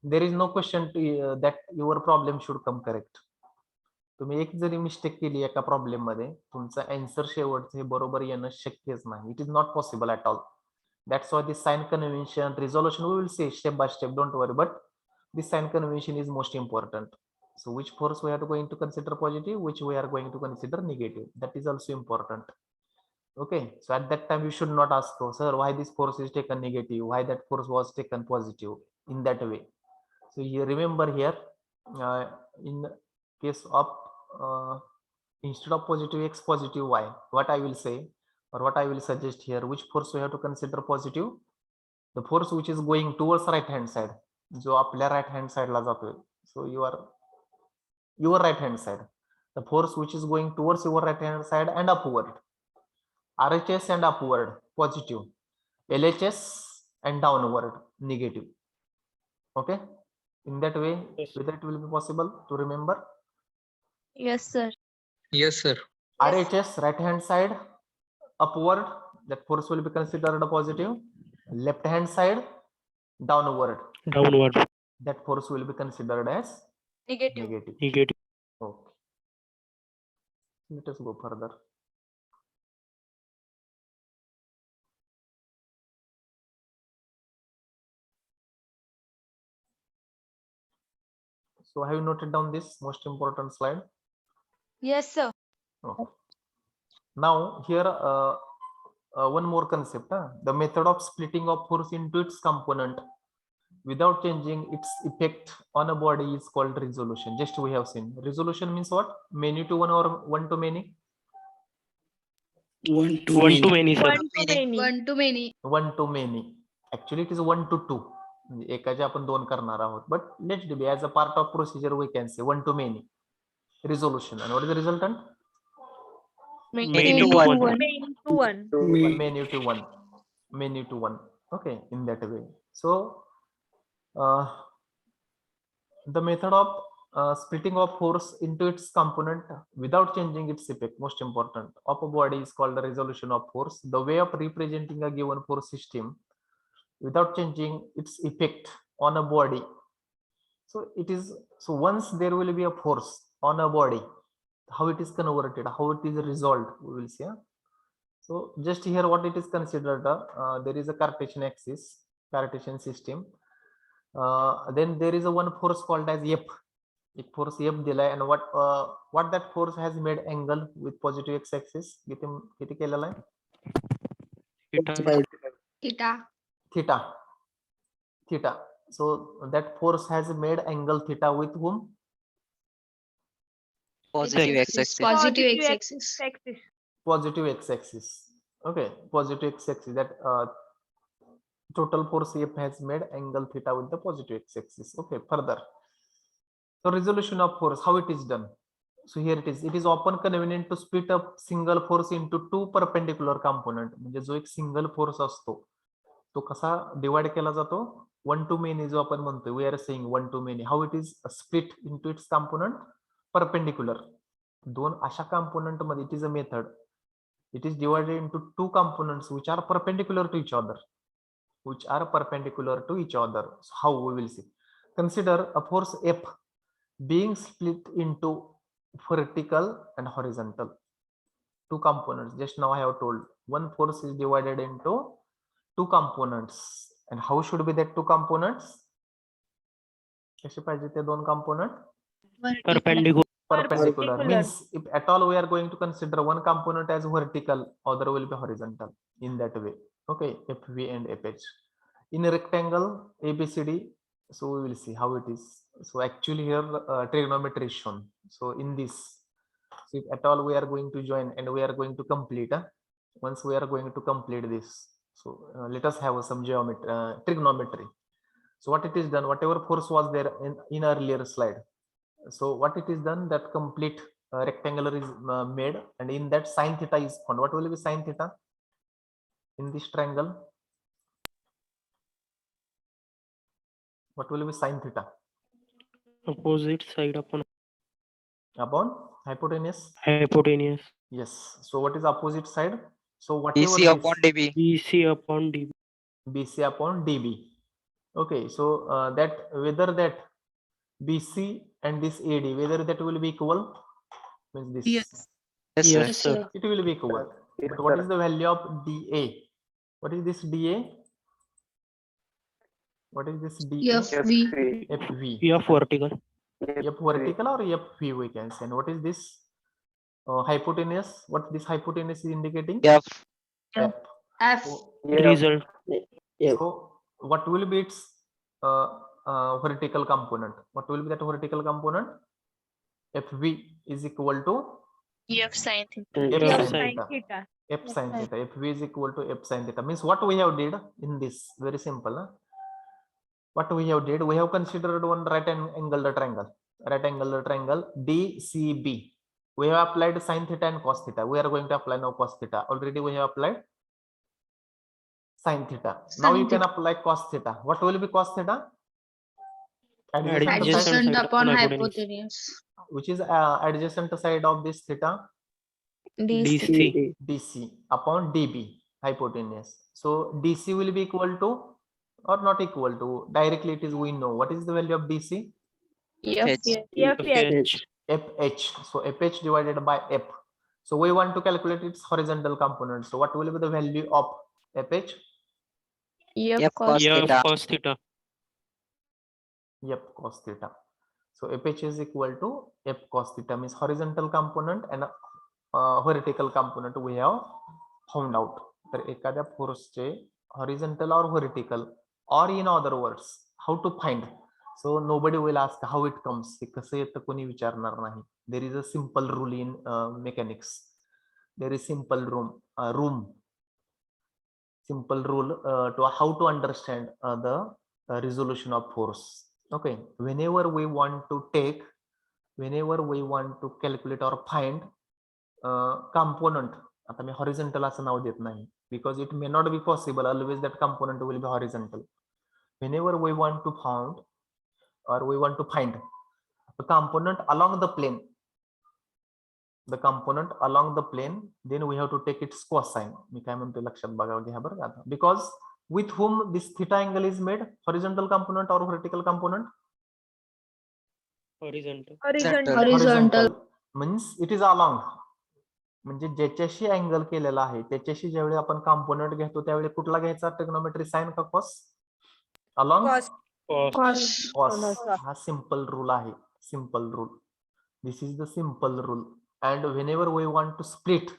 There is no question to that your problem should come correct. तुम्ही एक जरी mistake केली एका problem मध्ये, तुमचा answer शेवटचं हे बरोबर येणं शक्यच नाही. It is not possible at all. That's why this sign convention, resolution we will see step by step, don't worry, but this sign convention is most important. So which force we are going to consider positive, which we are going to consider negative, that is also important. Okay, so at that time you should not ask, oh, sir, why this force is taken negative, why that force was taken positive, in that way. So you remember here, in case of instead of positive x, positive y, what I will say or what I will suggest here, which force we have to consider positive? The force which is going towards right hand side, जो आपल्या right hand side ला जातोय. So your right hand side, the force which is going towards your right hand side and upward, RHS and upward positive, LHS and downward negative. Okay, in that way, Yes. whether it will be possible to remember. Yes, sir. Yes, sir. RHS right hand side upward, that force will be considered a positive. Left hand side downward, Downward. that force will be considered as Negative. Negative. Okay, let us go further. So have you noted down this most important slide? Yes, sir. Okay. Now here one more concept, the method of splitting of force into its component without changing its effect on a body is called resolution. Just we have seen resolution means what? Many to one or one to many? One to One to many. many, sir. One to many. One to many. One to many. Actually, it is 1 to 2. म्हणजे एकाचे आपण दोन करणार आहोत. But let's do as a part of procedure we can say 1 to many. Resolution. And what is the resultant? Many to one. Many to one. Many to 1. Many to 1. Okay, in that way. So the method of splitting of force into its component without changing its effect, most important, of a body is called the resolution of force. The way of representing a given force system without changing its effect on a body. So it is, so once there will be a force on a body, how it is converted, how it is resolved, we will see. So just here what it is considered, there is a Cartesian axis, Cartesian system. Then there is a one force called as F. एक force F दिलाय, and what that force has made angle with positive x-axis किती केलेला आहे? Theta. Theta. So that force has made angle theta with whom? Positive x-axis. Positive x-axis. Axis. Positive x-axis. Okay, positive x-axis. That total force F has made angle theta with the positive x-axis. Okay, further. So resolution of force, how it is done? So here it is. It is often convenient to split a single force into two perpendicular component. म्हणजे जो एक single force असतो तो कसा divide केला जातो? 1 to many जो आपण म्हणतोय. We are saying 1 to many. How it is split into its component? Perpendicular. दोन अशा component मध्ये it is a method. It is divided into two components which are perpendicular to each other. Which are perpendicular to each other. So how we will see? Consider a force F being split into vertical and horizontal. Two components. Just now I have told one force is divided into two components. And how should be that two components? कसे पाहिजे ते दोन component? Perpendicular. Perpendicular means if at all we are going to consider one component as vertical, other will be horizontal in that way. Okay, FV and FH. In a rectangle ABCD, so we will see how it is. So actually here trigonometry is shown. So in this, so if at all we are going to join and we are going to complete, once we are going to complete this, so let us have some geometry, trigonometry. So what it is done, whatever force was there in earlier slide, so what it is done, that complete rectangular is made, and in that sin theta is found. What will be sin theta in this triangle? What will be sin theta? Opposite side upon Upon hypotenuse. hypotenuse. Yes. So what is opposite side? So whatever BC upon DB. BC upon DB. BC upon DB. Okay. So that whether that BC and this AD, whether that will be equal, means this. Yes. Yes, sir. It will be equal. But what is the value of DA? What is this DA? What is this DA? FV. FV. F vertical. F vertical or FV we can say. And what is this hypotenuse? What this hypotenuse is indicating? F. F. F. So, Result. so what will be its vertical component? What will be that vertical component? FV is equal to F sin F F sin sin theta. Theta. F sin theta. FV is equal to F sin theta. Means what we have did in this, very simple. What we have did, we have considered one right angle triangle. Right angle triangle DCB. We have applied sin theta and cos theta. We are going to apply now cos theta. Already we have applied sin theta. Now you can apply cos theta. What will be cos theta? Adjacent side upon hypotenuse. hypotenuse. Which is adjacent side of this theta? DC. DC upon DB, hypotenuse. So DC will be equal to or not equal to, directly it is, we know. What is the value of DC? F. FH. FH. So FH divided by F. So we want to calculate its horizontal component. So what will be the value of FH? F cos F theta. cos theta. F cos theta. So FH is equal to F cos theta, means horizontal component and vertical component we have found out. तर एखाद्या फोर्सचे horizontal or vertical, or in other words how to find. So nobody will ask how it comes. हे कसं येतं कोणी विचारणार नाही. There is a simple rule in mechanics. There is simple simple rule to how to understand the resolution of force. Okay, whenever we want to calculate or find component, आता मी horizontal असं नाव देत नाही because it may not be possible always that component will be horizontal. Whenever we want to found or we want to find the component along the plane, then we have to take its cosine. मी काय म्हणतो लक्षात बघावं घ्या बरं का आता. Because with whom this theta angle is made, horizontal component or vertical component? Horizontal. Means it is along. म्हणजे ज्याच्याशी angle केलेला आहे त्याच्याशी ज्यावेळी आपण कॉम्पोनंट घेतो त्यावेळी कुठला घ्यायचा, ट्रिग्नोमेट्री साइन का कॉस? Along cos. हा सिंपल रूल आहे, simple rule. This is the simple rule. And whenever we want to split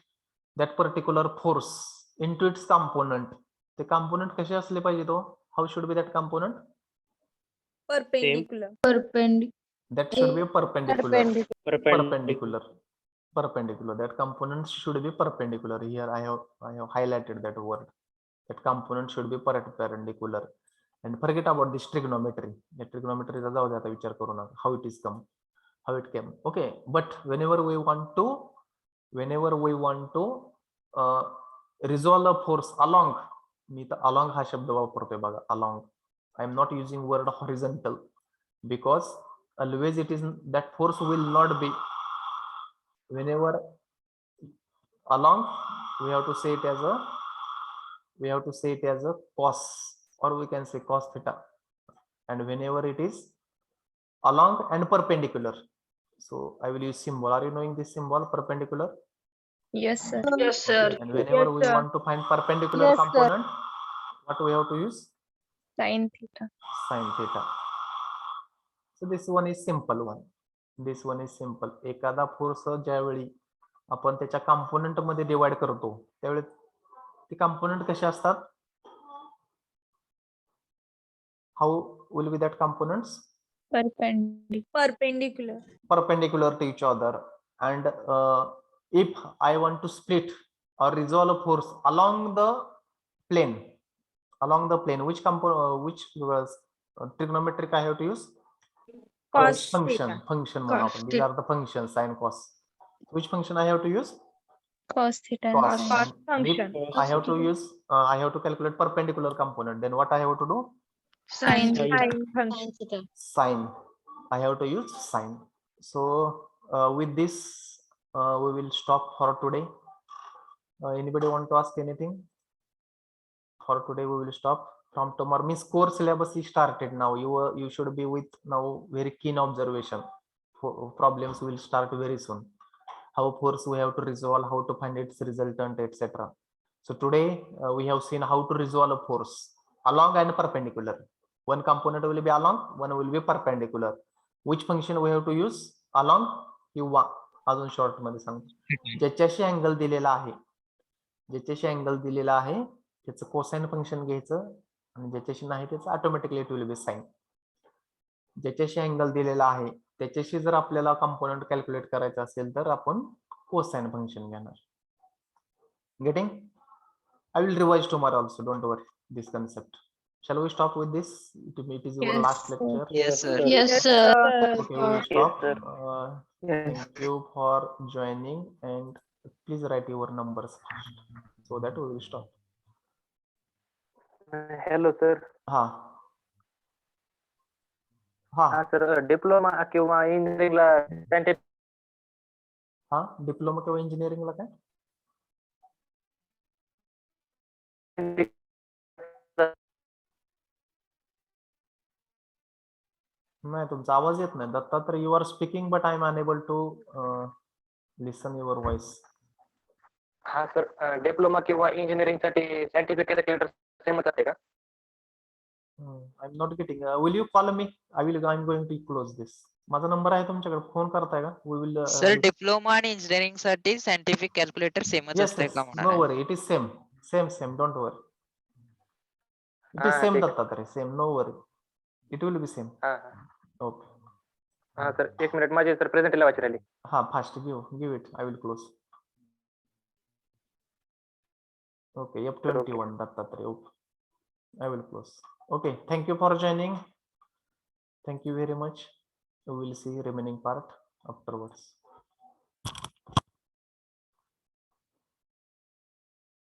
that particular force into its component, ते कॉम्पोनंट कसे असले पाहिजे तो? How should be that component? Perpendicular. That should be perpendicular. That component should be perpendicular. Here I have highlighted that word. That component should be perpendicular. And forget about this trigonometry. The trigonometry is जाऊ दे आता, विचार करू नका how it came. Okay, but whenever we want to resolve a force along, मी तर along हा शब्द वापरतोय बघा, along. I am not using word horizontal because always it is that force will not be, whenever along we have to say it as a cos, or we can say cos theta, and whenever it is along and perpendicular, so I will use symbol. Are you knowing this symbol, perpendicular? Yes, sir. And whenever we want to find perpendicular component, what we have to use? Sin theta. So this one is simple one. एखादा force ज्यावेळी आपण त्याच्या component मध्ये divide करतो त्यावेळी ते component कसे असतात? How will be that components? Perpendicular to each other. And if I want to split or resolve a force along the plane, which trigonometric I have to use? Function म्हणू आपण. These are the functions, sin, cos. Which function I have to use? Cos theta. Cos. Sin. And if I have to use, I have to calculate perpendicular component. Then what I have to do? Sin. Sin. I have to use sin. So with this we will stop for today. Anybody want to ask anything? For today we will stop. From tomorrow, means core syllabus is started now. You should be with now very keen observation. Problems will start very soon. How force we have to resolve, how to find its resultant, etc. So today we have seen how to resolve a force along and perpendicular. One component will be along, one will be perpendicular. Which function we have to use? Along किंवा अजून short मध्ये सांगतो, ज्याच्याशी angle दिलेला आहे त्याचं cosine function घ्यायचं, आणि ज्याच्याशी नाही त्याचं automatically it will be sine. ज्याच्याशी अँगल दिलेला आहे त्याच्याशी जर आपल्याला कंपोनंट कॅल्क्युलेट करायचं असेल तर आपण कोसाइन फंक्शन घेणार. Getting? I will revise tomorrow also, don't worry this concept. Shall we stop with this? It is your last lecture. Yes, sir. Yes, sir. Okay, we will stop. Yes. Thank you for joining, and please write your numbers first so that we will stop. Hello sir. हा sir diploma किंवा इंजिनिअरिंगला diploma किंवा इंजिनिअरिंगला काय? नाही, तुमचा आवाज येत नाही Dattatray. You are speaking but I am unable to listen your voice. हा सर, डिप्लोमा किंवा इंजिनिअरिंग साठी सायंटिफिक कॅल्क्युलेटर सेमच असते का? I am not getting. Will you call me? I am going to close this. माझा नंबर आहे तुमच्याकडे, phone करताय का? वी विल सर डिप्लोमा आणि इंजिनिअरिंग साठी सायंटिफिक कॅल्क्युलेटर सेमच येस असते येस, का नो म्हणाले? Worry, it is same same, don't worry. It is हा, सेम ठीक आहे. Dattatray, same, no worry, it will be same. हा ओके. हा सर, 1 मिनिट, माझी सर प्रेझेंट लावायची राहिली. हा, fast give it, I will close. Okay, F21 Dattatray. Okay, I will close. Okay, thank you for joining. Thank you very much. We will see remaining part afterwards.